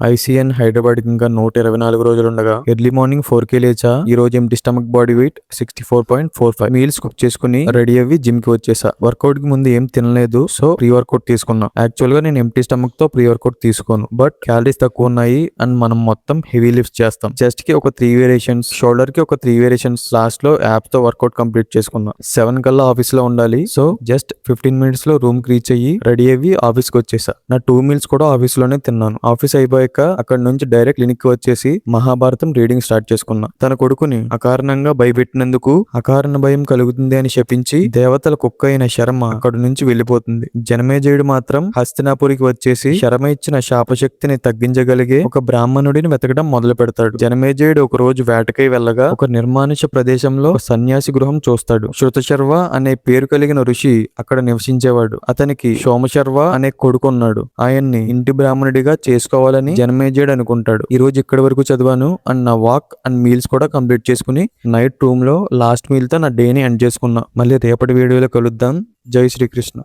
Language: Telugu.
ఐసీఎన్ హైదరాబాద్ ఇంకా 124 రోజులు ఉండగా ఎర్లీ మార్నింగ్ 4కి లేచా. ఈ రోజు empty stomach body weight 64.45. Meals cook చేసుకుని రెడీ అవ్వి జిమ్ కి వచ్చేసా. వర్కౌట్ కి ముందు ఏం తినలేదు, సో ప్రీ వర్కౌట్ తీసుకున్నా. యాక్చువల్ గా నేను ఎంటీ స్టమక్ తో ప్రీ వర్కౌట్ తీసుకోను, బట్ క్యాలరీస్ తక్కువ ఉన్నాయి అండ్ మనం మొత్తం హెవీ లిఫ్ట్స్ చేస్తాం. చెస్ట్ కి ఒక 3 వేరియేషన్స్, షోల్డర్ కి ఒక 3 వేరియేషన్స్, లాస్ట్ లో యాప్ తో వర్కౌట్ కంప్లీట్ చేసుకున్నా. 7 కల్లా ఆఫీస్ లో ఉండాలి, సో జస్ట్ 15 మినిట్స్ లో రూమ్ కి రీచ్ అయ్యి రెడీ అవ్వి ఆఫీస్ కి వచ్చేసా. నా 2 మీల్స్ కూడా ఆఫీస్ లోనే తిన్నాను. ఆఫీస్ అయిపోయాక అక్కడ నుంచి డైరెక్ట్ క్లినిక్ కి వచ్చేసి మహాభారతం రీడింగ్ స్టార్ట్ చేసుకున్నా. తన కొడుకుని అకారణంగా భయపెట్టినందుకు అకారణ భయం కలుగుతుంది అని శపించి దేవతల కుక్క అయిన శర్మ అక్కడ నుంచి వెళ్లిపోతుంది. జనమేజయుడు మాత్రం హస్తినాపురికి వచ్చేసి శర్మ ఇచ్చిన శాపశక్తిని తగ్గించగలిగే ఒక బ్రాహ్మణుడిని వెతకడం మొదలు పెడతాడు. జనమేజయుడు ఒక రోజు వేటకై వెళ్ళగా ఒక నిర్మానుష ప్రదేశంలో ఒక సన్యాసి గృహం చూస్తాడు. శృతశర్వ అనే పేరు కలిగిన ఋషి అక్కడ నివసించేవాడు. అతనికి సోమశర్వ అనే కొడుకున్నాడు. ఆయన్ని ఇంటి బ్రాహ్మణుడిగా చేసుకోవాలని జనమేజయుడు అనుకుంటాడు. ఈ రోజు ఇక్కడి వరకు చదివాను అండ్ నా వాక్ అండ్ మీల్స్ కూడా కంప్లీట్ చేసుకుని నైట్ రూమ్ లో లాస్ట్ మీల్ తో నా డే ని ఎండ్ చేసుకున్నా. మళ్ళీ రేపటి వీడియోలో కలుద్దాం. జై శ్రీకృష్ణ.